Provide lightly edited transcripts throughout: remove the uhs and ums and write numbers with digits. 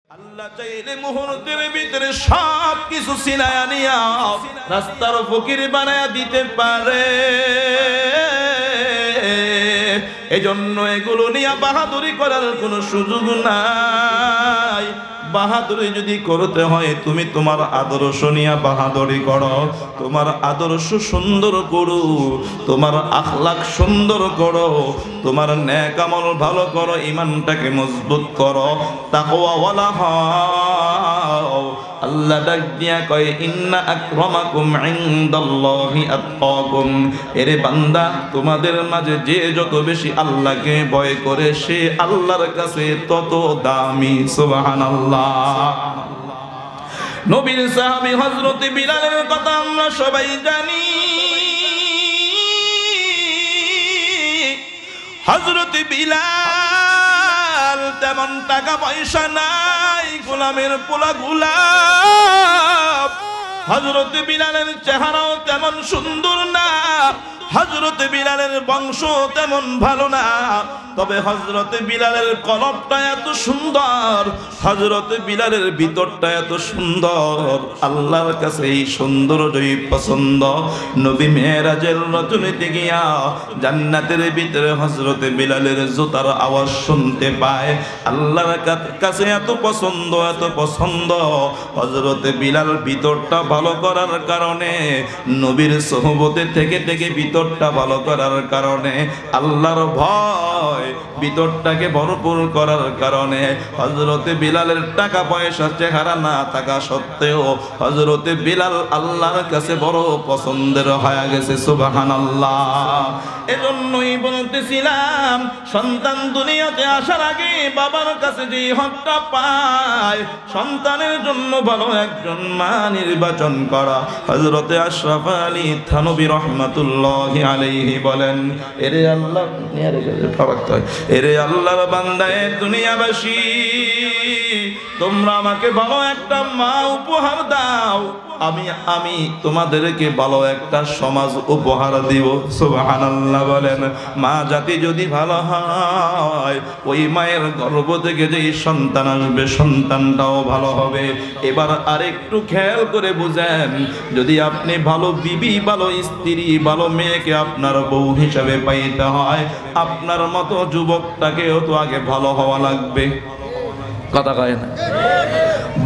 আল্লাহ চাইলে মুহূর্তের ভিতরে সব কিছু ছিনায়া নিয়া রাস্তার ফকির বানায়া দিতে পারে। এজন্য এগুলো নিয়ে বাহাদুরি করার কোনো সুযোগ নাই। বাহাদুরি যদি করতে হয় তুমি তোমার আদর্শ নিয়ে বাহাদুরি করো, তোমার আদর্শ সুন্দর করো, তোমার আখলাক সুন্দর করো, তোমার নেক আমল ভালো করো, ঈমানটাকে মজবুত করো, তাকওয়াওয়ালা হও। আল্লাহ ডাক দিয়া কয় ইন্না আকরামাকুম ইনদাল্লাহি আতকাকুম। এরে বান্দা, তোমাদের মাঝে যে যত বেশি আল্লাহকে ভয় করে সে আল্লাহর কাছে তত দামি। সুবহানাল্লাহ। নবীর সাহাবী হযরত বিলালের কথা আমরা সবাই জানি। হযরত বিলাল তেমন টাকা পয়সা নাই, গোলামের পোলা গোলাম। হযরত বিলালের চেহারাও তেমন সুন্দর না, হযরত বিলালের বংশ তেমন ভালো না, তবে হযরত বিলালের কলবটা এত সুন্দর, হযরত বিলালের ভিতরটা এত সুন্দর, আল্লাহর কাছে এই সৌন্দর্যই পছন্দ। নবী মেরাজের রজনীতে গিয়া জান্নাতের ভিতরে হযরত বিলালের জুতার আওয়াজ শুনতে পায়। আল্লাহর কাছে এত পছন্দ, এত পছন্দ। হযরত বিলাল ভিতরটা ভালো করার কারণে, নবীর সোহবতে থেকে থেকে ভিতরটা ভালো করার কারণে, আল্লাহর ভয় ভিতরটাকে ভরপুর করার কারণে, হযরতে বিলালের টাকা পয়সা চেহারা না থাকা সত্ত্বেও হযরতে বিলাল আল্লাহর কাছে বড় পছন্দের হয়ে গেছে। সুবহানাল্লাহ। এজন্যই বলতেছিলাম, সন্তান দুনিয়াতে আসার আগে বাবার কাছে যে হকটা পায়, সন্তানের জন্য ভালো একজন মা নির্বাচন করা। হযরতে আশরাফ আলী থানভী রাহমাতুল্লাহি আলাইহি বলেন, এরে আল্লাহ এরে আল্লাহর বান্দা, এ দুনিয়াবাসী, তোমরা আমাকে ভালো একটা মা উপহার দাও, আমি তোমাদেরকে ভালো একটা সমাজ উপহার দিব। সুবহানাল্লাহ বলেন। মা জাতি যদি ভালো হয়, ওই মায়ের গর্ভ থেকে যেই সন্তান আসবে সন্তানটাও ভালো হবে। এবার আরেকটু খেয়াল করে বুঝেন, যদি আপনি ভালো বিবি, ভালো স্ত্রী, ভালো মেয়েকে আপনার বউ হিসাবে পাইতে হয়, আপনার মতো যুবকটাকেও তো আগে ভালো হওয়া লাগবে। কথা কয় না?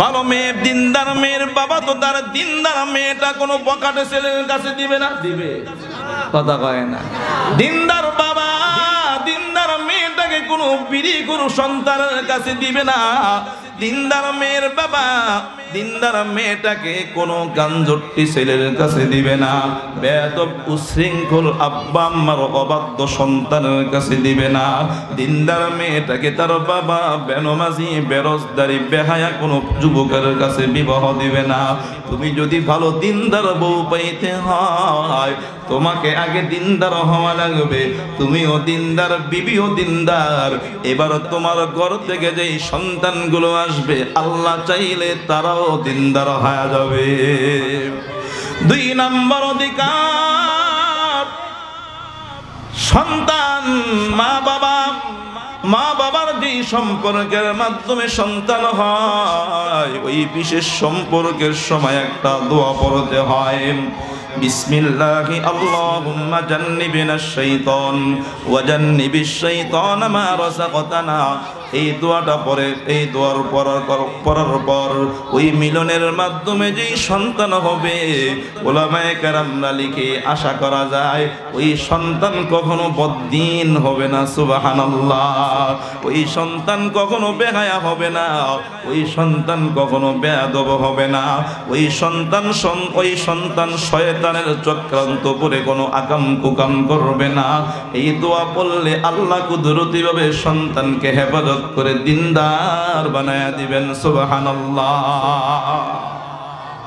ভালো মেয়ে, দিনদার মেয়ের বাবা তো তার দিনদার মেয়েটা কোনো বকাটে ছেলের কাছে দিবে না? দিবে। কথা কয় না? দিনদার বাবা দিনদার মেয়েটাকে কোনো বিড়ি কোনো সন্তানের কাছে দিবে না। দিনদার মেয়ের বাবা দিনদার মেয়েটাকে কোনো গাঞ্জট্টি ছেলের কাছে দিবে না। বেয়াদব উশৃঙ্খল আব্বা আম্মার অবাধ্য সন্তানের কাছে দিবে না। দিনদার মেয়েটাকে তার বাবা বেনমাজি, বেরোজগারি, বেহায়া কোনো যুবকের কাছে বিবাহ দিবে না। তুমি যদি ভালো দিনদার বউ পাইতে হয়, তোমাকে আগে দিনদার হওয়া লাগবে। তুমিও দিনদার, বিবিও দিনদার। এবার তোমার ঘর থেকে যেই সন্তানগুলো আসবে, আল্লাহ চাইলে তারাও দিনদার হয়ে যাবে। 2 নম্বর অধিকার, সন্তান মা বাবার যে সম্পর্কের মাধ্যমে সন্তান হয়, ওই বিশেষ সম্পর্কের সময় একটা দোয়া পড়তে হয়। বিসমিল্লাহি আল্লাহুম্মা জান্নিবিনাশ শাইতান ওয়া জান্নিবিশ শাইতানা মা রাযাকতানা। এই দোয়াটা পরে, এই দোয়ার পড়ার পর ওই মিলনের মাধ্যমে যেই সন্তান হবে, উলামায়ে কেরামরা লিখে আশা করা যায় ওই সন্তান কখনো বদ্দিন হবে না। সুবহানাল্লাহ। ওই সন্তান কখনো বেহায়া হবে না, ওই সন্তান কখনো বেয়াদব হবে না, ওই সন্তান শয়তানের চক্রান্ত করে কোনো আকাম কুকাম করবে না। এই দোয়া পড়লে আল্লাহ কুদরতিভাবে সন্তানকে হেফাজত করে দিনদার বানায়া দিবেন। সুবহানাল্লাহ।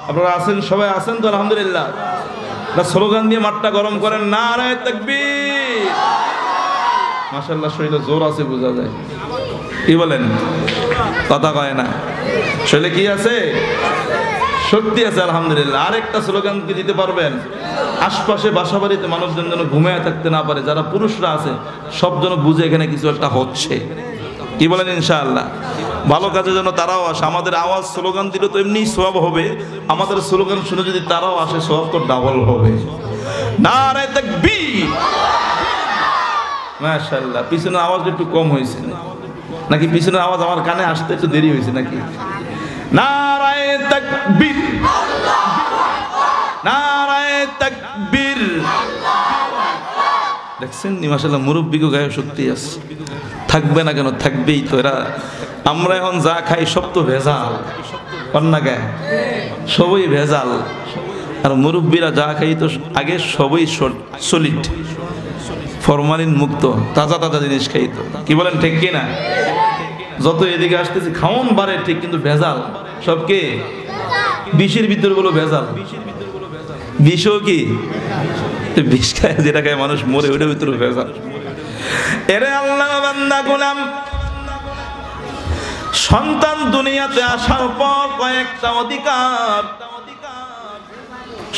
আপনারা আছেন, সবাই আছেন তো? আলহামদুলিল্লাহ। স্লোগান দিয়ে মাঠটা গরম করেন, নারায়ে তাকবীর। মাশাআল্লাহ, শরীরে জোর আছে, বোঝা যায়। কি বলেন? কথা কয় না? শরীরে কি আছে? শক্তি আছে। আলহামদুলিল্লাহ। আরেকটা স্লোগান কি দিতে পারবেন? আশপাশে বাসাবাড়িতে মানুষজন যেন ঘুমিয়ে থাকতে না পারে, যারা পুরুষরা আছে সব যেন বুঝে এখানে কিছু একটা হচ্ছে। কি বলেন ইনশাআল্লাহ? ভালো কাজের জন্য তারাও আসে। আমাদের আওয়াজ স্লোগান দিলে তো এমনি সওয়াব হবে, আমাদের স্লোগান শুনে যদি তারাও আসে সওয়াব তো ডাবল হবে। নারে তাকবীর, মাশাআল্লাহ। পিছনের আওয়াজ একটু কম হয়েছে নাকি? পিছনের আওয়াজ আমার কানে আসতে একটু দেরি হয়েছে নাকি? নারায়ে তাকবীর, নারায়ে তাকবীর। দেখছেন নি মাশাআল্লাহ, মুরব্বিকে গায়ে শক্তি আছে। থাকবে না কেন? থাকবেই তো। এরা আমরা এখন যা খাই সব তো ভেজাল, কন্যা গায়ে সবই ভেজাল। আর মুরব্বীরা যা খাই তো আগে সবই সলিড, ফরমালিন মুক্ত, তাজা তাজা জিনিস খাই তো। কি বলেন ঠিক কি না? যত এদিকে আসতেছি খাওন বাড়ে ঠিক, কিন্তু ভেজাল সবকে বিষের ভিতর গুলো ভেজাল। বিষও কি? বিষ খায়, যেটা খায় মানুষ মরে, ওইটার ভিতরে ভেজাল। এরে আল্লাহ বান্দা গোলাম, সন্তান দুনিয়াতে আসার পর কয়েকটা অধিকার।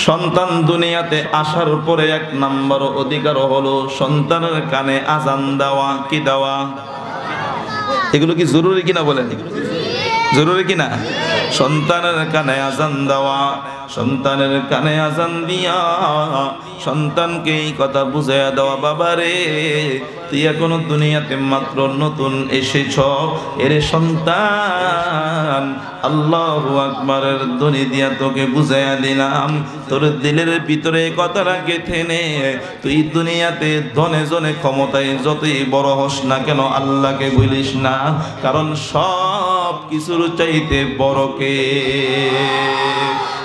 সন্তান দুনিয়াতে আসার পরে এক নাম্বার অধিকার হলো সন্তানের কানে আজান দেওয়া। কি দেওয়া? এগুলো কি জরুরি কিনা বলেন? জরুরি কিনা? সন্তানের কানে আজান দেওয়া। সন্তানের কানে আজান দিয়া সন্তানকে এই কথা বুঝাইয়া দেওয়া, বাবারে তুই এখনো দুনিয়াতে মাত্র নতুন এসেছ, এরে সন্তান আল্লাহু আকবারের ধ্বনি দিয়া তোকে বুঝাইয়া দিলাম, তোর দিলের ভিতরে কথাটা গেঁথে নে। তুই দুনিয়াতে ধনে জনে ক্ষমতায় যতই বড় হস না কেন, আল্লাহকে ভুলিস না, কারণ সব কিছুর চাইতে বড় কে?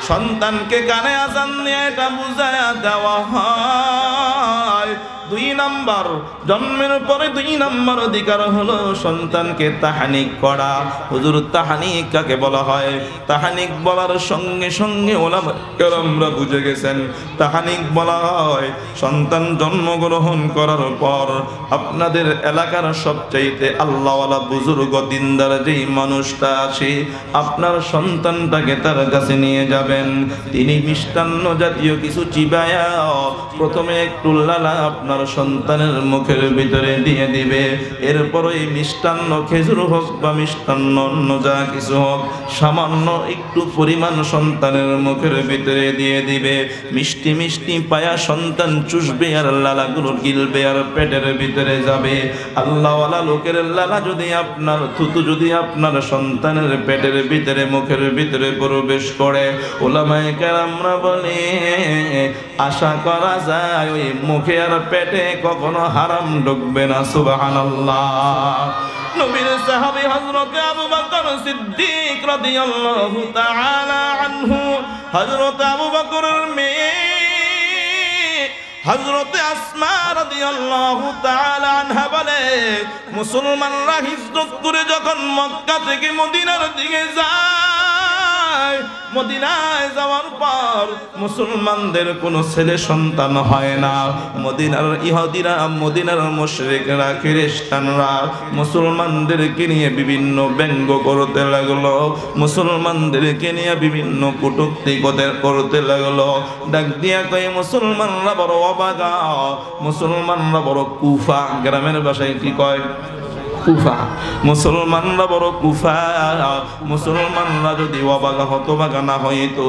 সন্তানকে কানে আজান নিয়ে এটা বুঝাইয়া দেওয়া হয়। 2 নাম্বার, জন্মের পরে 2 নাম্বার অধিকার হলো সন্তানকে তাহানিক করা। হুজুর তাহানিক কাকে বলা হয়? তাহানিক বলার সঙ্গে সঙ্গে ওলামা কেরামরা বুঝে গেছেন, তাহানিক বলা হয় সন্তান জন্মগ্রহণ করার পর আপনাদের এলাকার সবচাইতে আল্লাহওয়ালা বুজুর্গ দিনদার যেই মানুষটা আছে, আপনার সন্তানটাকে তার কাছে নিয়ে যাবেন। তিনি মিষ্টান্ন জাতীয় কিছু চিবায়া প্রথমে একটু লালা আপনার সন্তানের মুখের ভিতরে দিয়ে দিবে। এরপর এই মিষ্টান্ন, খেজুর হোক বা মিষ্টান্ন অন্য যা কিছু হোক, সামান্য একটু পরিমাণ সন্তানের মুখের ভিতরে দিয়ে দিবে। মিষ্টি মিষ্টি পায়া সন্তান চুষবে আর লালাগুলো গিলবে আর পেটের ভিতরে যাবে। আল্লাহওয়ালা লোকের লালা যদি আপনার, থুতু যদি আপনার সন্তানের পেটের ভিতরে মুখের ভিতরে প্রবেশ করে, ওলামায়ে কেরামরা বলে আশা করা যায় ওই মুখে আর পেটে কখনো হারাম ঢুকবে না। সুবহানাল্লাহ। নবীর সাহাবী হযরত আবু বকর সিদ্দিক রাদিয়াল্লাহু তাআলা আনহু, হযরত আবু বকরের মেয়ে হযরত আসমা রাদিয়াল্লাহু তাআলা আনহা বলে, মুসলমানরা হিজরত করে যখন মক্কা থেকে মদিনার দিকে যায়, মদিনায় যাওয়ার পর মুসলমানদের কোনো ছেলে সন্তান হয় না। মদিনার ইহুদিরা, মদিনার মুশরিকরা, খ্রিস্টানরা মুসলমানদেরকে নিয়ে বিভিন্ন ব্যঙ্গ করতে লাগলো, মুসলমানদেরকে নিয়ে বিভিন্ন কটূক্তি করতে লাগলো। ডাক দিয়া কয় মুসলমানরা বড় অবাগা, মুসলমানরা বড় কুফা। গ্রামের ভাষায় কি কয়? কুফা। মুসলমানরা বড় কুফা। মুসলমানরা যদি অবাগা হতবাগা না হইতো,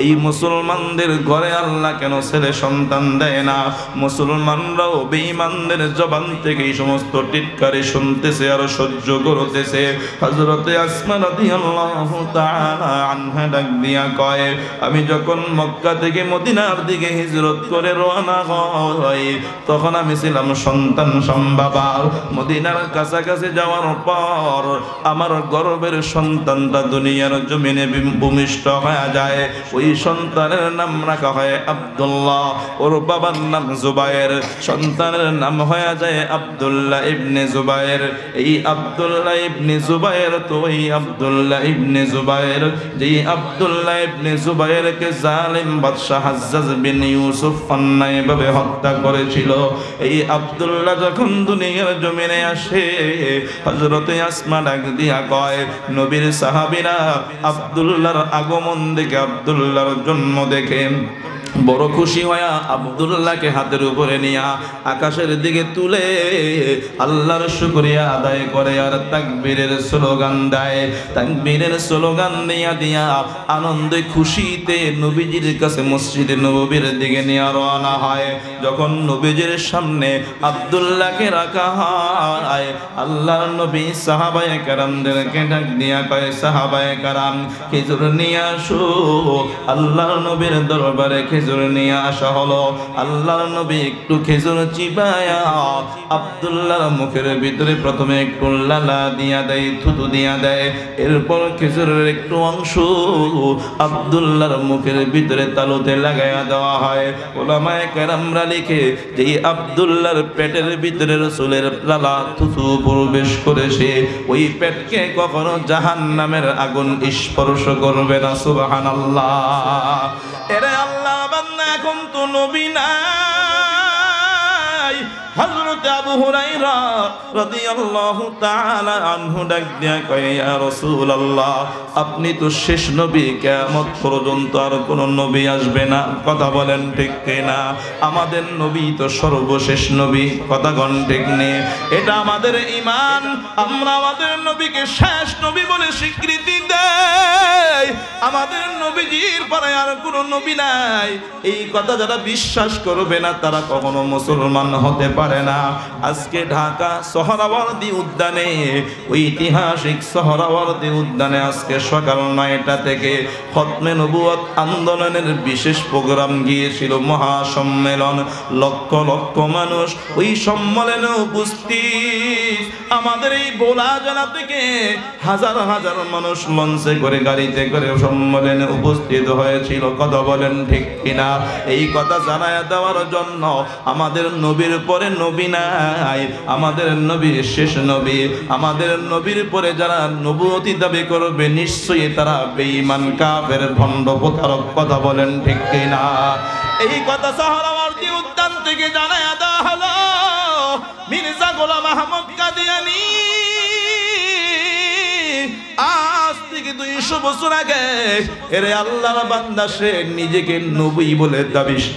এই মুসলমানদের ঘরে আল্লাহ কেন ছেলে সন্তান দেয় না? মুসলমানরাও বেঈমানদের জবান থেকে এই সমস্ত টিটকারি শুনতেছে আর সহ্য করতেছে। হযরতে আসমা রাদিয়াল্লাহু তাআলা আনহা ডাক দিয়া কয়, আমি যখন মক্কা থেকে মদিনার দিকে হিজরত করে রওনা হই, তখন আমি ছিলাম সন্তান সম্ভবা। মদিনার কাছাকাছি যাওয়ার পর আমার গর্ভের সন্তানটা দুনিয়ার জমিনে ভূমিষ্ঠ হয়ে যায়। ওই সন্তানের নাম রাখা হয় আব্দুল্লাহ, ওর বাবার নাম জুবায়ের। সন্তানের নাম হয়ে যায় আব্দুল্লাহ ইবনে জুবায়ের। এই আব্দুল্লাহ ইবনে জুবায়ের তো ওই আব্দুল্লাহ ইবনে জুবায়ের, যেই আব্দুল্লাহ ইবনে জুবায়েরকে জালিম বাদশা হাজ্জাজ বিন ইউসুফ অন্যায়ভাবে হত্যা করেছিল। এই আব্দুল্লাহ যখন দুনিয়ার জমিনে আসে, হযরতে আসমা ডাক দিয়া কয়, নবীর সাহাবীরা আব্দুল্লাহর আগমন দেখে, আব্দুল্লাহর জন্ম দেখে বড় খুশি হয়া আব্দুল্লাহকে হাতের উপরে নিয়া আকাশের দিকে তুলে আল্লাহর শুকরিয়া আদায় করে আর তাকবীরের স্লোগান দেয়। তাকবীরের স্লোগান দিয়া আনন্দে খুশিতে নবীজির কাছে মসজিদে নববীর দিকে নিয়ে রওনা হয়। যখন নবীজির সামনে আব্দুল্লাহকে রাখা হয়, আল্লাহর নবী সাহাবায়ে কেরামদেরকে ডাক দিয়া কয়, সাহাবায়ে কেরাম খেজুর নিয়ে আসো। আল্লাহর নবীর দরবারে খেজুর নিয়ে আসা হলো। আল্লাহর নবী একটু খেজুর চিবায়া আব্দুল্লাহর মুখের ভিতরে প্রথমে একটু লালা দিয়া দেয়, থুতু দিয়া দেয়। এরপর খেজুরের একটু অংশ আব্দুল্লাহর মুখের ভিতরে তালুতে লাগাইয়া দেওয়া হয়। উলামায়ে কেরামরা লিখে যে আব্দুল্লাহর পেটের ভিতরে রাসূলের লালা থুতু প্রবেশ করেছে, ওই পেটকে কখনো জাহান্নামের আগুন স্পর্শ করবে না। সুবহানাল্লাহ। এরে আল্লাহ বান্দা, এখন তো নবী নাই। হযরত আবু হুরায়রা রাদিয়াল্লাহু তাআলা আনহু ডাক দিয়া কয়, ইয়া রাসূলুল্লাহ, আপনি তো শেষ নবী, কিয়ামত পর্যন্ত আর কোন নবী আসবে না। কথা বলেন ঠিক কিনা? আমাদের নবী তো সর্বশেষ নবী। কথা কোন ঠিক নেই? এটা আমাদের ঈমান। আমরা আমাদের নবীকে শেষ নবী বলে স্বীকৃতি দেই। আমাদের নবীজির পরে আর কোন নবী নাই। এই কথা যারা বিশ্বাস করবে না তারা কখনো মুসলমান হতে পারে না। আজকে ঢাকা সোহরাওয়ার্দী উদ্যানে, ঐতিহাসিক সোহরাওয়ার্দী উদ্যানে আজকে সকাল 9টা থেকে খতমে নবুয়ত আন্দোলনের বিশেষ প্রোগ্রাম গিয়েছিল, মহাসম্মেলন। লক্ষ লক্ষ মানুষ ওই সম্মেলনে উপস্থিত। আমাদের এই বোলা জেলা থেকে হাজার হাজার মানুষ লঞ্চে করে, গাড়িতে করে সম্মেলনে উপস্থিত হয়েছিল। কথা বলেন ঠিক কিনা? এই কথা জানায়া দেওয়ার জন্য আমাদের নবীর পরে নবী নাই, আমাদের নবী শেষ নবী। আমাদের নবীর পরে যারা নবুয়তি দাবি করবে নিশ্চয়ই তারা বেঈমান, কাফের, ভণ্ড, প্রতারক। কথা বলেন ঠিক কিনা? এই কথা সোহরাওয়ার্দী উদ্যান থেকে জানায়া দেওয়া হলো। মির্জা গোলাম আহমদ কাদিয়ানী আজ থেকে 200 বছর আগে এরে আল্লাহর বান্দা সে নিজেকে নবী বলে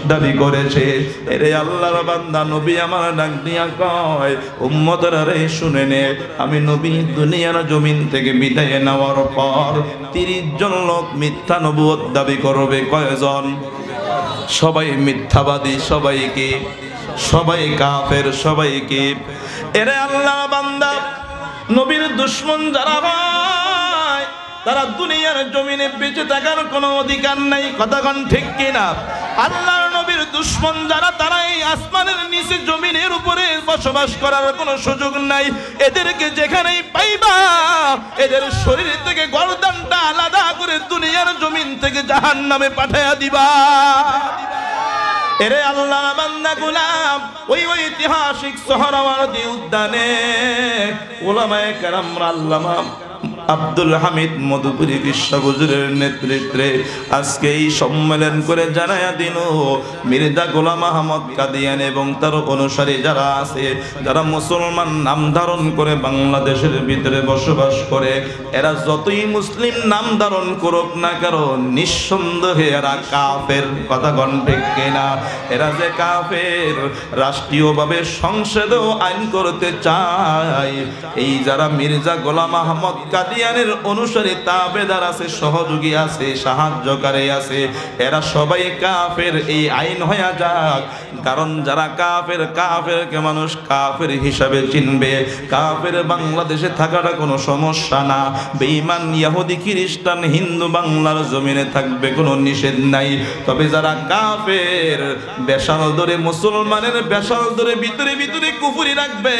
দাবি করেছে। এরে আল্লাহর বান্দা নবী আমার ডাক দিয়া কয়, উম্মতরা রে শুনে নে, আমি নবী দুনিয়ার জমিন থেকে বিদায় নেওয়ার পর 30 জন লোক মিথ্যা নবুয়ত দাবি করবে। কয়জন? সবাই মিথ্যাবাদী, সবাই কাফের, সবাইকে। এরে আল্লাহর বান্দা, নবীর দুশমন যারা হয় তারা দুনিয়ার জমিনে বেঁচে থাকার কোনো অধিকার নাই। কথা কোন ঠিক কিনা? আল্লাহর নবীর দুশমন যারা, তারা এই আসমানের নিচে জমিনের উপরে বসবাস করার কোনো সুযোগ নাই। এদেরকে যেখানেই পাইবা এদের শরীর থেকে গর্দানটা আলাদা করে দুনিয়ার জমিন থেকে জাহান্নামে পাঠাইয়া দিবা। এরে আল্লাহর বান্দা গোলাম, ওই ঐতিহাসিক সোহরাওয়ার্দী উদ্যানে উলামায়ে কেরাম আল্লামা আব্দুল হামিদ মধুপুরী বিশ্বহুজুরের নেতৃত্বে আজকে এই সম্মেলন করে জানায়া দিল, মির্জা গোলাম আহমদ কাদিয়ানী এবং তার অনুসারী যারা আছে, যারা মুসলমান নাম ধারণ করে বাংলাদেশের ভিতরে বসবাস করে, এরা যতই মুসলিম নাম ধারণ করুক না কারণ নিঃসন্দেহে এরা কাফের। কথা কোন ঠিক কিনা? এরা যে কাফের, রাষ্ট্রীয়ভাবে সংসদেও আইন করতে চায়। এই যারা মির্জা গোলাম আহমদ কাদিয়ানীর অনুসারী তাবেদার আছে, সহযোগী আছে, সাহায্যকারী আছে, এরা সবাই কাফের। এই আইন হয়ে যাক, কারণ যারা কাফের, কাফেরকে মানুষ কাফের হিসাবে চিনবে। কাফের বাংলাদেশে থাকাটা কোনো সমস্যা না। বেঈমান ইহুদি, খ্রিস্টান, হিন্দু বাংলার জমিনে থাকবে, কোনো নিষেধ নাই। তবে যারা কাফের, বেশাল ধরে মুসলমানের বেশাল ধরে ভিতরে ভিতরে কুফরি রাখবে,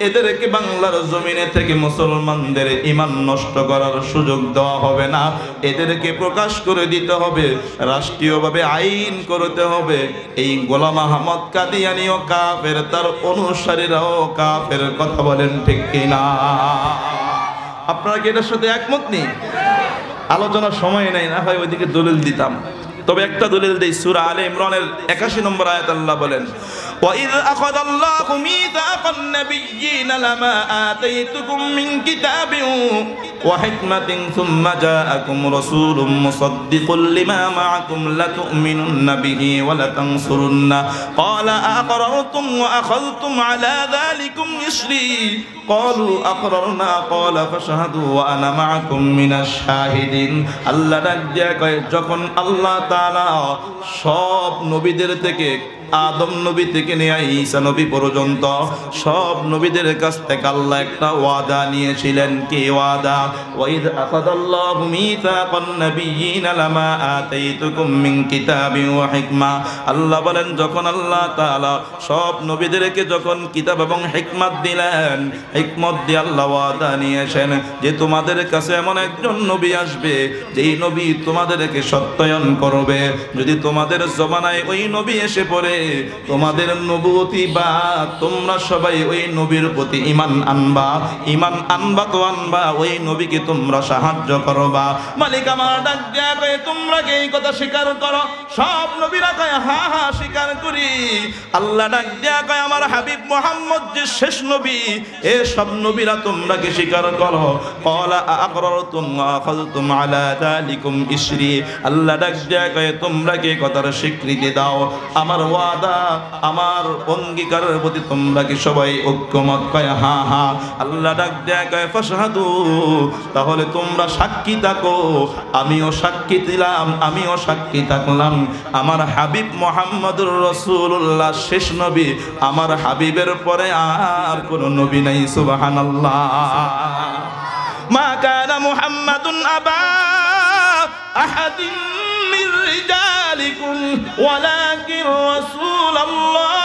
এদেরকে বাংলার জমিনে থেকে মুসলমানদের ঈমান নষ্ট করার সুযোগ দেওয়া হবে না। এদেরকে প্রকাশ করে দিতে হবে, রাষ্ট্রীয়ভাবে আইন করতে হবে। এই গোলাম আহমদ কাদিয়ানীও কাফের, তার অনুসারীরাও কাফের। কথা বলেন ঠিক কিনা? আপনারা কি এটার সাথে একমত নেই? আলোচনার সময় নেই, না হয় ওইদিকে দলিল দিতাম। তবে একটা দলিল দেই, সূরা আলে ইমরানের 81 নম্বর আয়াত আল্লাহ বলেন, وَإِذْ أَخَذَ اللَّهُ مِيثَاقَ النَّبِيِّينَ لَمَا آتَيْتُكُم مِّن كِتَابٍ وحكمة ثم جاءكم رسول مصدق لما معكم لتؤمنن به ولتنصرنه قال أقررتم وأخذتم على ذلكم إصري قالوا أقررنا قال فاشهدوا وأنا معكم من الشاهدين আল্লাহ ডাক দিয়া কয় যখন আল্লাহ তাআলা সব নবীদের থেকে আদম নবী থেকে নিয়ে ঈসা নবী পর্যন্ত সব নবীদের কাছ থেকে আল্লাহ একটা ওয়াদা নিয়েছিলেন। কি ওয়াদা? ওয়াইদ আখাযাল্লাহু মিসাকান নাবিয়্যিনা লামা আতাইতুকুম মিন কিতাবিন ওয়া হিকমা। আল্লাহ বলেন যখন আল্লাহ তাআলা সব নবীদেরকে যখন কিতাব এবং হিকমত দিলেন, হিকমত দিয়ে আল্লাহ ওয়াদা নিয়েছেন যে তোমাদের কাছে এমন একজন নবী আসবে যেই নবী তোমাদেরকে সত্যায়ন করবে। যদি তোমাদের জমানায় ওই নবী এসে পড়ে তোমাদের নবুয়তি বা তোমরা সবাই ওই নবীর প্রতি ঈমান আনবা তো আনবা ওই নবীকে তোমরা সাহায্য করবা। মালিক আমার ডাক দিয়া কয় তোমরা কি এই কথা স্বীকার করো? সব নবীরা কয় হ্যাঁ হ্যাঁ স্বীকার করি। আল্লাহ ডাক দিয়া কয় আমার হাবিব মুহাম্মদ যে শেষ নবী, এ সব নবীরা তোমরা কি স্বীকার করো? ক্বালা আ'আকরারতুম ওয়া আখাযতুম আলা যালিকুম ইসরি। আল্লাহ ডাক দিয়া কয় তোমরা কি কথার স্বীকৃতি দাও? আমার ওয়াদা আমার অঙ্গীকারের প্রতি তোমরা কি সবাই ঐক্যমত? কয় হ্যাঁ হ্যাঁ। আল্লাহ ডাক দেয়া কয় ফাশহাদু, তাহলে তোমরা সাক্ষী থাকো। আমিও সাক্ষী দিলাম, আমিও সাক্ষী থাকলাম আমার হাবিব মুহাম্মদুর রাসূলুল্লাহ শেষ নবী। আমার হাবিবের পরে আর কোন নবী নাই। সুবহানাল্লাহ। মা কানা মুহাম্মাদুন আবা আহাদিন মির রিজালিকুম ওয়ালাকিন রাসূলুল্লাহ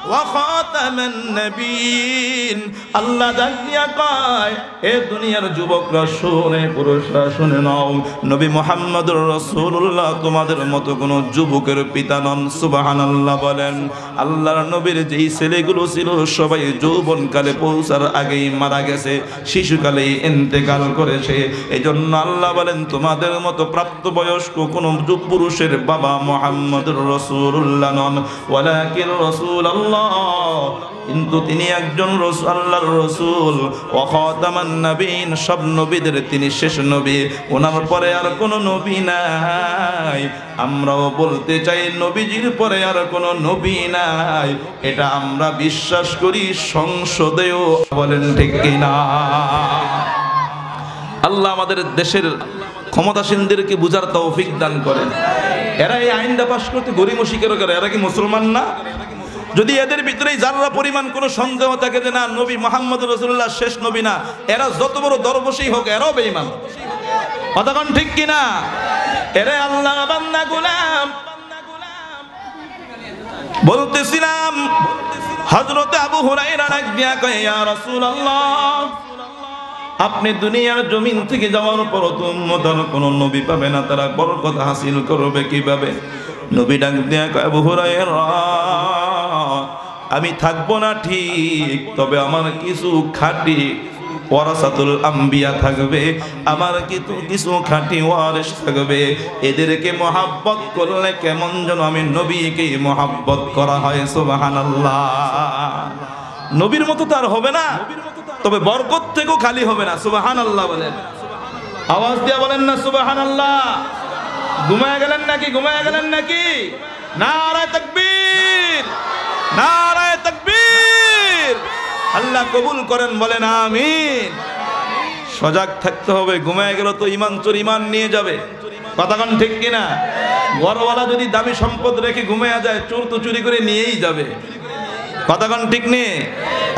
ওয়া খাতামান নবিয়্যিন। আল্লাহ ডাকিয়া কয় এ দুনিয়ার যুবকরা শুনে, পুরুষরা শুনে নাও, নবী মুহাম্মদুর রাসূলুল্লাহ তোমাদের মতো কোন যুবকের পিতা নন। সুবহানাল্লাহ বলেন। আল্লাহর নবীর যেই ছেলেগুলো ছিল সবাই যৌবনকালে পৌঁছার আগেই মারা গেছে, শিশুকালেই ইন্তেকাল করেছে। এজন্য আল্লাহ বলেন তোমাদের মতো প্রাপ্তবয়স্ক কোন পুরুষের বাবা মুহাম্মদুর রাসূলুল্লাহ নন, ওয়ালাকিন রাসূলুল্লাহ, কিন্তু তিনি একজন রাসূল, আল্লাহর রাসূল। ওয়া খাতামান নবিয়্যিন, সব নবীদের তিনি শেষ নবী, ওনার পরে আর কোনো নবী নাই। আমরাও বলতে চাই নবীজির পরে আর কোনো নবী নাই, এটা আমরা বিশ্বাস করি সংসদেও। বলেন ঠিক কিনা? আল্লাহ আমাদের দেশের ক্ষমতাসীনদেরকে বুঝার তৌফিক দান করেন। এরা এই আইনটা পাশ করতে গরিমসি কেন করে? এরা কি মুসলমান না? যদি এদের ভিতরে যারা পরিমাণ কোনো সন্দেহ থাকে যে না নবী মুহাম্মদ রাসূলুল্লাহ শেষ নবী না, এরা যত বড় দরবেশই হোক এরাও বেঈমান। কথাক্ষণ ঠিক কিনা? এরা আল্লাহ বান্দা গোলাম। বলতেছিলাম হযরত আবু হুরায়রা ডাক দিয়া কয় ইয়া রাসূলুল্লাহ, আপনি দুনিয়ার জমিন থেকে যাওয়ার পর তো উম্মতের কোনো নবী পাবে না, তারা বরকত হাসিল করবে কিভাবে? নবী ডাক দিয়া কয় আবু হুরায়রা, আমি থাকবো না ঠিক, তবে আমার কিছু খাঁটি ওয়ারাসাতুল আম্বিয়া থাকবে, আমার কিছু খাঁটি ওয়ারিস থাকবে। এদেরকে মহাব্বত করলে কেমন যেন আমি নবীকে মহাব্বত করা হয়। সুবহানাল্লাহ। নবীর মতো তার হবে না, তবে বরকত থেকেও খালি হবে না। সুবহানাল্লাহ বলেন। আওয়াজ দিয়ে বলেন না সুবহানাল্লাহ। ঘুমায় গেলেন নাকি? ঘুমায় গেলেন নাকি? নারায়ে তাকবীর, নারায়ে তাকবীর। আল্লাহ কবুল করেন, বলেন আমিন। সজাগ থাকতে হবে। ঘুমায় গেল তো ঈমান চোর ঈমান নিয়ে যাবে। কথাক্ষণ ঠিক কিনা? ঘরওয়ালা যদি দামি সম্পদ রেখে ঘুমায়া যায়, চোর তো চুরি করে নিয়েই যাবে। কথাক্ষণ ঠিক নেই?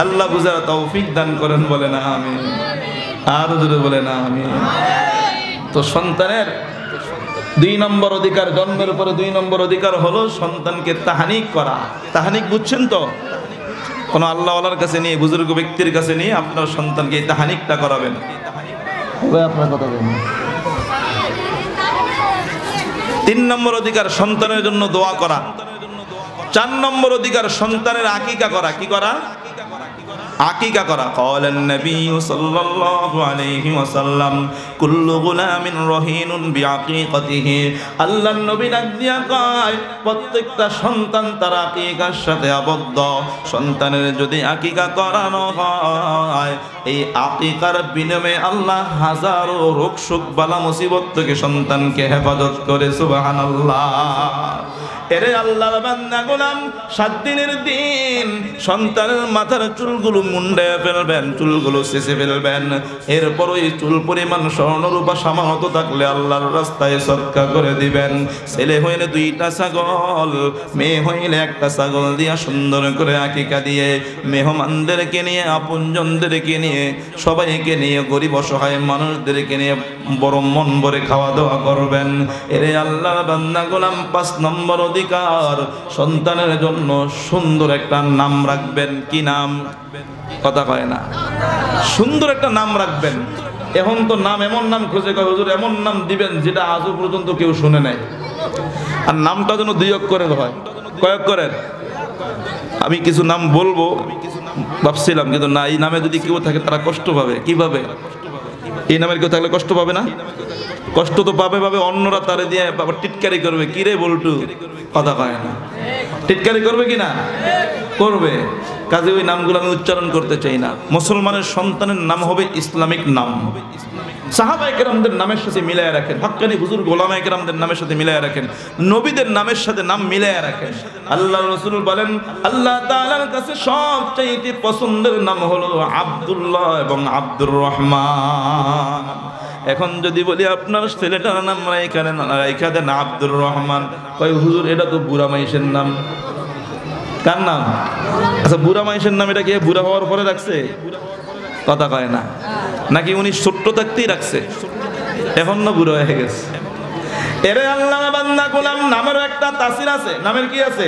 আল্লাহ বুঝার তৌফিক দান করেন, বলেন আমিন। আর জোরে বলেন আমিন। তো সন্তানের 2 নম্বর অধিকার, জন্মের পরে 2 নম্বর অধিকার হলো সন্তানকে তাহনিক করা। তাহনিক বুঝছেন তো? কোন আল্লাহওয়ালার কাছে নিয়ে, বুজুর্গ ব্যক্তির কাছে নিয়ে আপনার সন্তানকে এই তাহনিকটা করাবেন। আপনার কথা বলুন। 3 নম্বর অধিকার সন্তানের জন্য দোয়া করা। 4 নম্বর অধিকার সন্তানের আকিকা করা। কি করা? আকিকা করা। ক্বালান নবী সাল্লাল্লাহু আলাইহি ওয়াসাল্লাম কুল্লু গুলামিন রহিনুন বিআকিকাতিহি। আল্লাহর নবী ডাক দিয়া কয় প্রত্যেকটা সন্তান তার আকিকার সাথে আবদ্ধ। সন্তানের যদি আকিকা করানো হয় এই আকিকার বিনিময়ে আল্লাহ হাজারো রোগ শোক বালা মুসিবত থেকে সন্তানকে হেফাজত করে। সুবহানাল্লাহ। এরে আল্লাহর বান্দা গোলাম 7 দিনের দিন সন্তানের মাথার চুলগুলো মুন্ডে ফেলবেন, চুলগুলো শেষে ফেলবেন। এরপর ওই চুল পরিমাণ স্বর্ণরূপা সামানত থাকলে আল্লাহর রাস্তায় সদকা করে দিবেন। ছেলে হইলে 2টা ছাগল, মেয়ে হইলে 1টা ছাগল দিয়া সুন্দর করে আকিকা দিয়ে মেহমানদেরকে নিয়ে, আপনজনদেরকে নিয়ে, সবাইকে নিয়ে, গরিব অসহায় মানুষদেরকে নিয়ে বড় মন ভরে খাওয়া দাওয়া করবেন। এরে আল্লাহর বান্দা গোলাম 5 নম্বর অধিকার, সন্তানের জন্য সুন্দর একটা নাম রাখবেন। কি নাম? কথা কয় না। সুন্দর একটা নাম রাখবেন। এখন তো নাম এমন নাম খুঁজে কয় হুজুর এমন নাম দিবেন যেটা আজও পর্যন্ত কেউ শুনে নাই। আর নামটা যেন 2 অক্ষরের হয়। কয় অক্ষরের? আমি কিছু নাম বলবো ভাবছিলাম, কিন্তু না, এই নামে যদি কেউ থাকে তারা কষ্ট পাবে। কিভাবে? এই নামের কেউ থাকলে কষ্ট পাবে না? কষ্ট তো পাবে পাবে, অন্যরা তারে দিয়ে বাবা টিটকারি করবে। কি রে বল্টু? কথা কয় না। টিটকারি করবে কি না? করবে। কাজে ওই নামগুলো আমি উচ্চারণ করতে চাই না। মুসলমানের সন্তানের নাম হবে ইসলামিক নাম। সাহাবায়ে কেরামদের নামের সাথে মিলায়া রাখেন, হক্কানি হুজুর গোলামায়ে কেরামদের নামের সাথে মিলায়া রাখেন, নবীদের নামের সাথে নাম মিলায়া রাখেন। আল্লাহর রাসূল বলেন আল্লাহ তাআলার কাছে সবচেয়ে পছন্দের নাম হলো আব্দুল্লাহ এবং আব্দুর রহমান। এখন যদি বলি আপনার ছেলেটার নাম রাইখা দেন আব্দুর রহমান, কয় হুজুর এটা তো বুড়া মাইশের নাম। কার নাম? আচ্ছা, বুড়া মাইশের নাম এটা কি বুড়া হওয়ার পরে রাখছে? কথা কয় না। নাকি উনি ছোট্ট থাকতেই রাখছে? এখন না বুড়ো হয়ে গেছে? এরে আল্লাহ বান্দা গোলাম নামের একটা তাসির আছে। নামের কি আছে?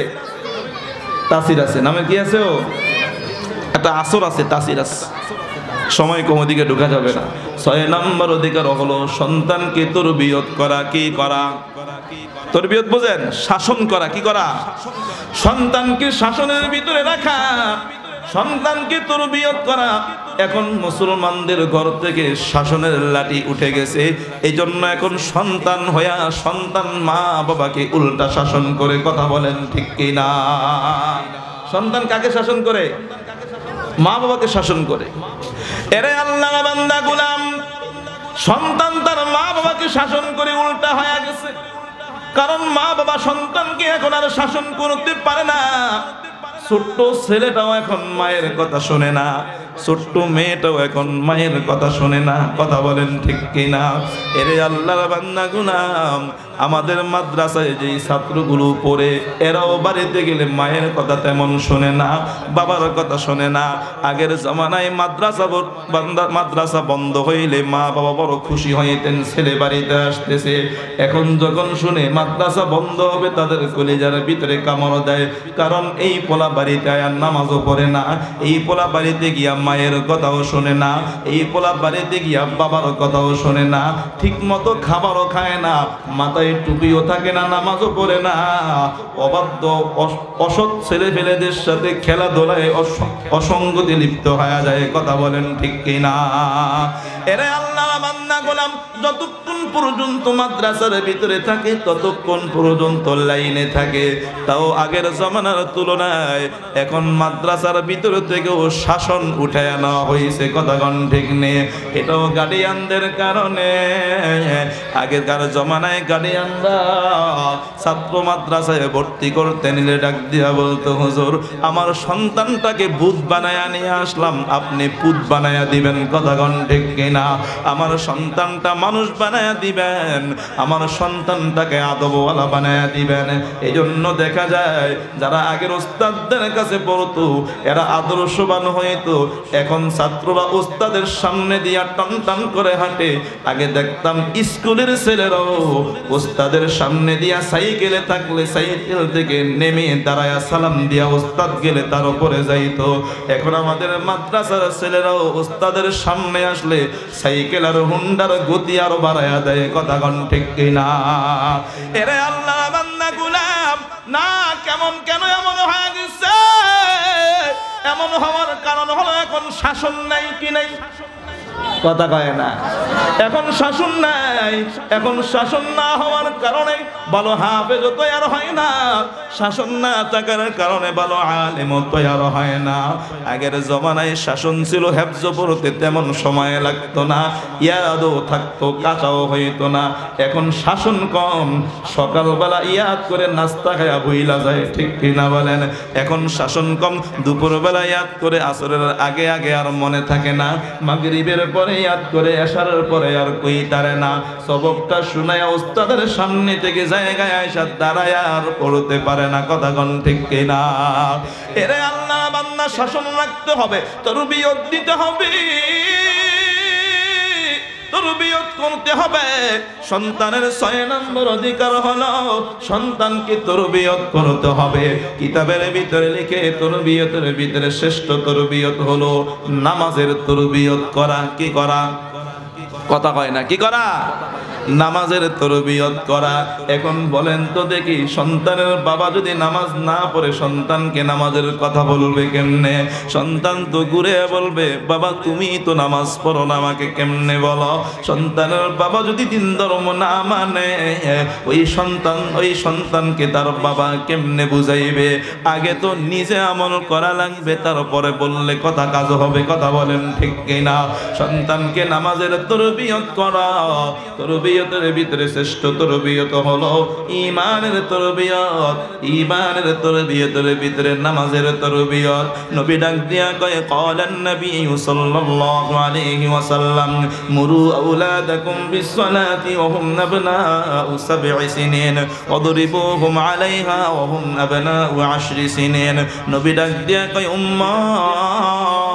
তাসির আছে। নামের কি আছে? ও একটা আসর আছে, তাসির আছে। সময় কম, ওদিকে ঢোকা যাবে না। 6 নম্বর অধিকার হলো সন্তানকে তরবিয়ত করা। কি করা? তরবিয়ত বোঝেন? শাসন করা। কি করা? সন্তানকে শাসনের ভিতরে রাখা, সন্তানকে তরবিয়ত করা। এখন মুসলমানদের ঘর থেকে শাসনের লাঠি উঠে গেছে। এই জন্য এখন সন্তান হইয়া সন্তান মা বাবাকে উল্টা শাসন করে। কথা বলেন ঠিক কি না? সন্তান কাকে শাসন করে? মা বাবাকে শাসন করে। এরে আল্লাহ বান্দা গোলাম সন্তান তার মা বাবাকে শাসন করে উল্টা হয়ে গেছে। কারণ মা বাবা সন্তানকে এখন আর শাসন করতে পারে না। ছোট্ট ছেলেটাও এখন মায়ের কথা শোনে না, ছোট্ট মেয়েটাও এখন মায়ের কথা শোনে না। কথা বলেন ঠিক কিনা? এরে আল্লাহর বান্দা গোলাম আমাদের মাদ্রাসায় যেই ছাত্রগুলো পড়ে এরাও বাড়িতে গেলে মায়ের কথা তেমন শোনে না, বাবার কথা শোনে না। আগের জামানায় মাদ্রাসা বন্ধ হইলে মা বাবা বড় খুশি হইতেন ছেলে বাড়িতে আসতেছে। এখন যখন শুনে মাদ্রাসা বন্ধ হবে তাদের কলিজার ভিতরে কামড় দেয়। কারণ এই পোলা বাড়িতে আর নামাজও পড়ে না, এই পোলা বাড়িতে গিয়া মায়ের কথাও শোনে না, এই পোলা বাড়িতে গিয়া বাবার কথাও শোনে না, ঠিক মতো খাবারও খায় না, মাথায় টুপিও থাকে না, নামাজও পড়ে না। অবাধ্য অসৎ ছেলে ফেলেদের সাথে খেলাধুলায় অসঙ্গতি লিপ্ত হয়ে যায়। কথা বলেন ঠিক কিনা? এরে আল্লাহ বান্দা গোলাম যতক্ষণ পর্যন্ত মাদ্রাসার ভিতরে থাকে ততক্ষণ পর্যন্ত লাইনে থাকে। তাও আগের জামানার তুলনায় এখন মাদ্রাসার ভিতরে থেকেও শাসন উঠে আনা হয়েছে। কথা কোন ঠিক নেই? এটাও গার্ডিয়ানদের কারণে। আগেকার জমানায় গার্ডিয়ানরা ছাত্র মাদ্রাসায় ভর্তি করতে নিলে ডাক দিয়া বলতো হুজুর আমার সন্তানটাকে ভূত বানায়া নিয়ে আসলাম, আপনি পুত বানায়া দিবেন। কথা কোন ঠিক কিনা? আমার সন্তানটা মানুষ বানায়া দিবেন, আমার সন্তানটাকে আদবওয়ালা বানায়া দিবেন। এই জন্য দেখা যায় যারা আগের ওস্তাদদের কাছে পড়তো এরা আদর্শবান হইতো। এখন ছাত্ররা ওস্তাদের সামনে দিয়া টান টান করে হাঁটে। আগে দেখতাম স্কুলের ছেলেরাও ওস্তাদের সামনে দিয়া সাইকেলে থাকলে সাইকেল থেকে নেমে দাঁড়ায়া সালাম দিয়া ওস্তাদ গেলে তার উপরে যাইতো। এখন আমাদের মাদ্রাসার ছেলেরাও ওস্তাদের সামনে আসলে সাইকেল আর হুন্ডার গতি আরো বাড়ায়া দেয়। কথা কোন ঠিক কিনা? এরে আল্লাহ বান্দা গোলাম না কেমন কেন এমন হয়ে গেছে? এমন হওয়ার কারণ হলো এখন শাসন নাই কি নাই, কথা কয় না। এখন শাসন নাই, এখন শাসন না হওয়ার কারণে ভালো হাফেজ তৈরি হয় না, শাসন না থাকার কারণে ভালো আলেম তৈরি হয় না। আগের জমানায় শাসন ছিল, হেফজ পড়তে তেমন সময় লাগতো না, ইয়াদও থাকতো, কাঁচাও হইতো না। এখন শাসন কম, সকালবেলা ইয়াদ করে নাস্তা খায়া ভুইলা যায়, ঠিক কিনা বলেন? এখন শাসন কম, দুপুরবেলা ইয়াদ করে আসরের আগে আগে আর মনে থাকে না, মাগরিবের পরে ইয়াদ করে এশারের পরে আর কই তারে না। সবকটা শুনায়া উস্তাদের সামনে থেকে জায়গায় আয়সা দাঁড়ায় আর পড়তে পারে না, কথা কোন ঠিক কিনা? এরে আল্লাহ বান্দা শাসন রাখতে হবে, তরবিয়ত দিতে হবে, তরবিয়ত করতে হবে। সন্তানের 6 নম্বর অধিকার হলো সন্তানকে তরবিয়ত করতে হবে। কিতাবের ভিতরে লিখে তরবিয়তের ভিতরে শ্রেষ্ঠ তরবিয়ত হলো নামাজের তরবিয়ত করা। কি করা? কথা কয় না, কি করা? নামাজের তরবিয়ত করা। এখন বলেন তো দেখি, সন্তানের বাবা যদি নামাজ না পড়ে সন্তানকে নামাজের কথা বলবে কেমনে? সন্তান তো ঘুরে বলবে, বাবা তুমি তো নামাজ পড়ো না, আমাকে কেমনে বলো? সন্তানের বাবা যদি দিন ধর্ম না মানে ওই সন্তানকে তার বাবা কেমনে বুঝাইবে? আগে তো নিজে আমল করা লাগবে, তারপরে বললে কথা কাজ হবে, কথা বলেন ঠিক কিনা? সন্তানকে নামাজের তরবিয়ত করা। তরবিয়তের ভিতরে শ্রেষ্ঠ তরবিয়ত হলো ঈমানের তরবিয়ত। ঈমানের তরবিয়তের ভিতরে নামাজের তরবিয়ত। নবী ডাক দিয়া কয়, ক্বালান নবী সাল্লাল্লাহু আলাইহি ওয়াসাল্লাম মুরু আওলাদাকুম বিসসালাতি ওয়া হুম আবনাউ 7 সিনিন ওয়াদরিবুহুম আলাইহা ওয়া হুম আবনাউ 10 সিনিন। নবী ডাক দিয়া কয়, উম্মাত,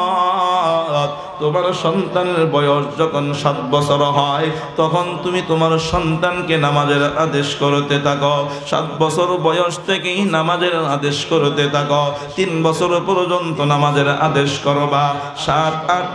তোমার সন্তানের বয়স যখন 7 বছর হয় তখন তুমি তোমার সন্তানকে নামাজের আদেশ করতে থাকো। 7 বছর বয়স থেকেই নামাজের আদেশ করতে থাকো। 3 বছর পর্যন্ত নামাজের আদেশ করবা। 7, 8,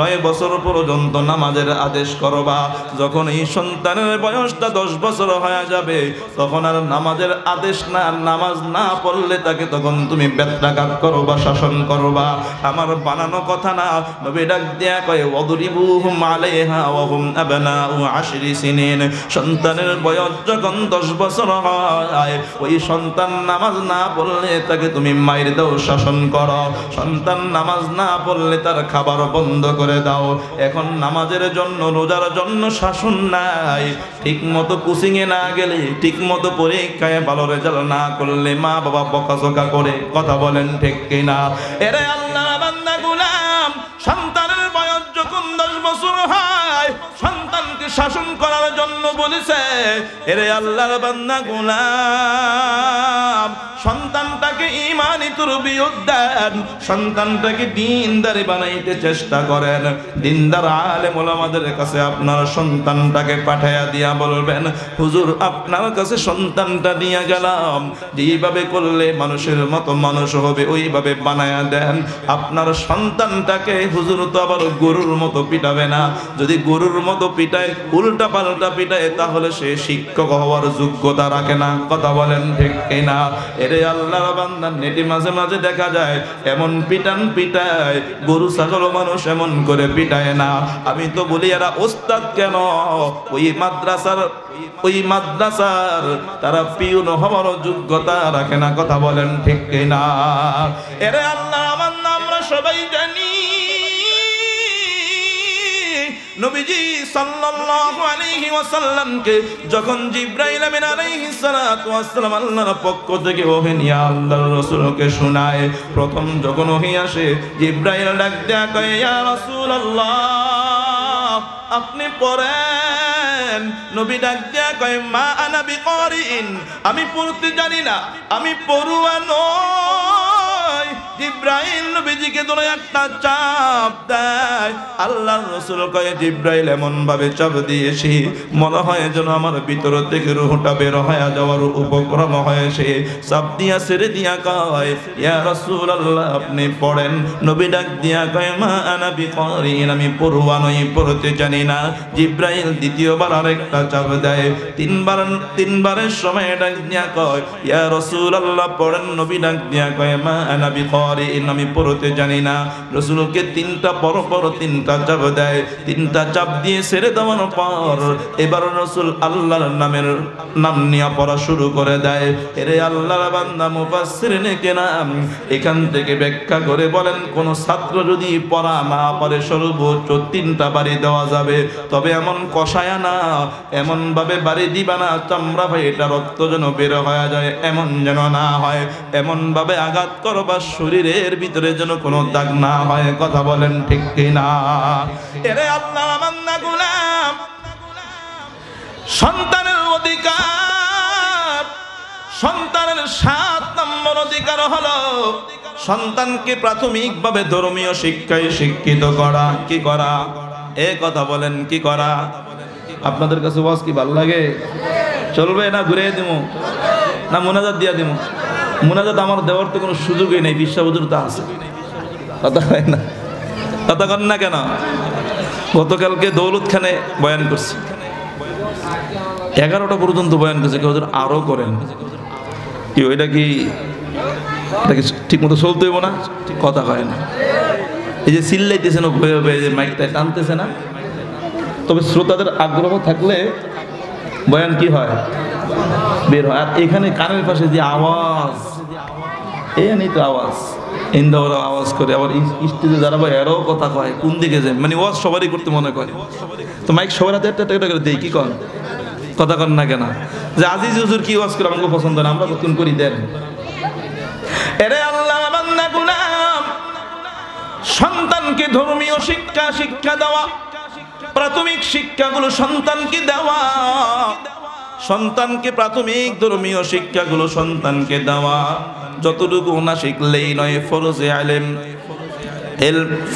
9 বছর পর্যন্ত নামাজের আদেশ করবা। যখন এই সন্তানের বয়সটা 10 বছর হয়ে যাবে তখন আর নামাজের আদেশ না, নামাজ না পড়লে তাকে তখন তুমি বেত্রাঘাত করবা, শাসন করবা। আমার বানানো কথা না। নবী ডাক দিয়া কয়, ওয়াদরিবুহুম আলাইহা ওয়া হুম আবনাউ 10 সিনিন। সন্তানের বয়স যখন 10 বছর হয় ওই সন্তান নামাজ না পড়লে তাকে তুমি মাইর দাও, শাসন করো। সন্তান নামাজ না পড়লে তার খাবার বন্ধ করে দাও। এখন নামাজের জন্য, রোজার জন্য শাসন নাই। ঠিক মতো কোচিং এ না গেলে, ঠিক মতো পরীক্ষায় ভালো রেজাল্ট না করলে মা বাবা বকাঝকা করে, কথা বলেন ঠিক কিনা? এরে আল্লাহ বান্দা গোলাম, সন্তানের বয়স যখন 10 বছর হয় সন্তানকে শাসন করার জন্য বলেছে। এরে আল্লাহর বান্দা গোলাম, সন্তানটাকে ঈমানি তরবিয়ত দেন, সন্তানটাকে দ্বীনদারি বানাইতে চেষ্টা করেন। দ্বীনদার আলেম ওলামাদের কাছে আপনার সন্তানটাকে পাঠাইয়া দিয়া বলবেন, হুজুর আপনার কাছে সন্তানটা দিয়া গেলাম, যেইভাবে করলে মানুষের মতো মানুষ হবে ওইভাবে বানায়া দেন। আপনার সন্তানটাকে হুজুর তো আবার গরুর মতো পিটাবে না। যদি গরুর মতো পিটায়, উল্টা পাল্টা পিটায়, তাহলে সে শিক্ষক হওয়ার যোগ্যতা রাখে না, কথা বলেন ঠিক কিনা? এরে আল্লাহর বান্দা, নেটে মাঝে মাঝে দেখা যায় এমন পিটায়, গরু ছাগল মানুষ এমন করে পিটায় না। আমি তো বলি এরা ওস্তাদ কেন? ওই মাদ্রাসার তারা পিয়ন হওয়ার যোগ্যতা রাখে না, কথা বলেন ঠিক কিনা? এরে আল্লাহ বান্দা, আমরা সবাই জানি নবীজি সাল্লাল্লাহু আলাইহি ওয়াসাল্লামকে যখন জিবরাইল আমিন আলাইহিস সালাতু ওয়াস সালাম আল্লাহর পক্ষ থেকে ওহী নিয়ে আল্লাহর রাসূলকে শোনায়, প্রথম যখন ওহী আসে জিবরাইল ডাক দেয়া কয়, ইয়া রাসূলুল্লাহ আপনি পড়েন। নবী ডাক দেয়া কয়, মা আনা বিকারিন, আমি পড়তে জানি না, আমি পড়ুয়া নই। জিবরাইল নবীজিকে ধরে একটা চাপ দেয়। আল্লাহর রাসূল কয়, জিবরাইল এমন ভাবে চাপ দিয়েছি মনে হয় যেন আমার ভিতর থেকে রূহটা বের হয়ে যাওয়ার উপক্রম হয়েছে। চাপ দিয়া ছেড়ে দিয়া কয়, ইয়া রাসূলুল্লাহ আপনি পড়েন। নবী ডাক দিয়া কয়, মা আনা বিকারিন, আমি পড়ুয়া নই, পড়তে জানি না। জিবরাইল দ্বিতীয়বার আরেকটা চাপ দেয়। তিনবারের সময় ডাক দিয়া কয়, ইয়া রাসূলুল্লাহ পড়েন। নবী ডাক দিয়া কয়, মা আনা বিকারিন, কারিন, আমি পড়তে জানি না। রাসূলকে তিনটা পর তিনটা চাপ দেয়, তিনটা চাপ দিয়ে ছেড়ে দেওয়ার পর এবার রাসূল আল্লাহর নাম নিয়ে পড়া শুরু করে দেয়। এরে আল্লাহর বান্দা মুফাসসিরিনে কেরাম এখান থেকে ব্যাখ্যা করে বলেন, কোন ছাত্র যদি পড়া না পারে সর্বোচ্চ তিনটা বাড়ি দেওয়া যাবে, তবে এমন কষায়া না, এমন ভাবে বাড়ি দিবা না চামড়া ভাই এটা রক্ত যেন বের হয়ে যায়, এমন যেন না হয়। এমন ভাবে আঘাত করবা শরীরের ভিতরে যেন কোনো দাগ না হয়। কথা বলেন ঠিক কিনা? এরে আল্লাহর বান্দা গোলাম, সন্তানের অধিকার, সন্তানের 7 নম্বর অধিকার হলো সন্তানকে প্রাথমিকভাবে ধর্মীয় শিক্ষায় শিক্ষিত করা। কি করা? এ কথা বলেন, কি করা? আপনাদের কাছে ওয়াজ কি ভালো লাগে? চলবে না ঘুরে দিমু না মুনাজাত দিয়া দিমু? মুনাজাত আমার দেওয়ার তো কোনো সুযোগই নেই, বিশ্বাস হুজুর তা আছে। কথা হয় না, কথা কন না কেন? গতকালকে দৌলত খানে বয়ান করছি, 11টা পর্যন্ত বয়ান করছে। কেউ আরো করেন কি? ওইটা কি ঠিক মতো চলতে হইব না? কথা হয় না। এই যে চিল্লাইতেছে না, ভয়ে ভয়ে যে মাইকটা টানতেছে না। তবে শ্রোতাদের আগ্রহ থাকলে বয়ান কি হয়? বের হয়। আর এখানে কানের পাশে যে আওয়াজ, এই নেই তো আওয়াজ, ইন্দাওরা আওয়াজ করে, আবার স্টেজে যারা ভাই এরাও কথা কয়, কোন দিকে যায় মানে ওয়াজ সবারই করতে মনে করে। তো মাইক সবার হাতে একটা করে দেই, কি কন? কথা কন না কেন? যে আজিজ হুজুর কি ওয়াজ করে আমাকে পছন্দ না, আমরা কতক্ষণ করি দেন। এরে আল্লাহর বান্দা গোলাম, সন্তানকে ধর্মীয় শিক্ষা দেওয়া, প্রাথমিক শিক্ষাগুলো সন্তানকে দেওয়া, সন্তানকে প্রাথমিক ধর্মীয় শিক্ষাগুলো সন্তানকে দেওয়া। যতটুকু না শিখলেই নয়, ফরজে আলেম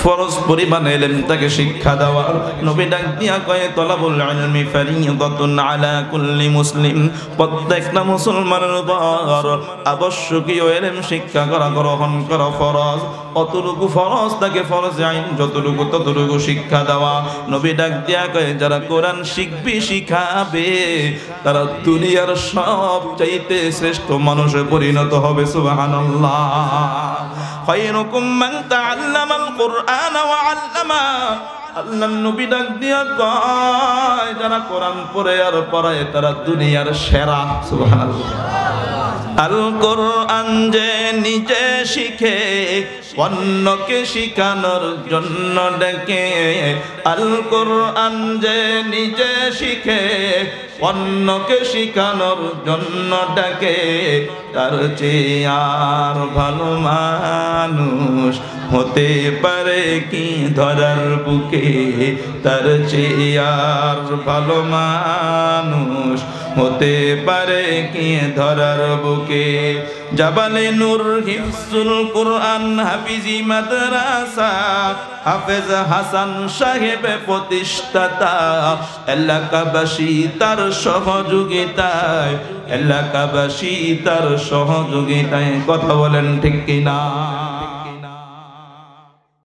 ফরজ পরিমাণ ইলম তাকে শিক্ষা দেওয়া। নবী ডাক দিয়া কয়ে, তলাবুল ইলমি ফারিদাতুন আলা কুল্লি মুসলিম, প্রত্যেকটা মুসলমানের উপর আবশ্যকীয় ইলম শিক্ষা করা, গ্রহণ করা ফরজ। অতটুকু ফরজ তাকে ফরজে আইন যতটুকু ততটুকু শিক্ষা দেওয়া। নবী ডাক দিয়া কয়ে, যারা কোরআন শিখবে শিখাবে তারা দুনিয়ার সবচাইতে শ্রেষ্ঠ মানুষে পরিণত হবে। সুবহানাল্লাহ। খায়রুকুম মান তাআল্লামাল কুরআন ওয়া আল্লামা। আল্লাহর নবী ডাক দিয়া কয়, যারা কোরআন পড়ে আর পড়ায় তারা দুনিয়ার সেরা। সুবহানাল্লাহ। আল কোরআন যে নিজে শিখে অন্যকে শিখানোর জন্য ডেকে, আল কোরআন যে নিজে শিখে অন্যকে শিখানোর জন্য ডাকে, তার চেয়ে আর ভালো মানুষ হতে পারে কি ধরার বুকে, তার চেয়ে আর ভালো মানুষ হতে পারে কি ধরার বুকে। জাবালে নূর হিফজুল কুরআন হাফিজি মাদ্রাসা, হাফেজ হাসান সাহেব প্রতিষ্ঠাতা, এলাকাবাসী তার সহযোগিতায়, এলাকাবাসী তার সহযোগিতায়। কথা বলেন ঠিক কিনা?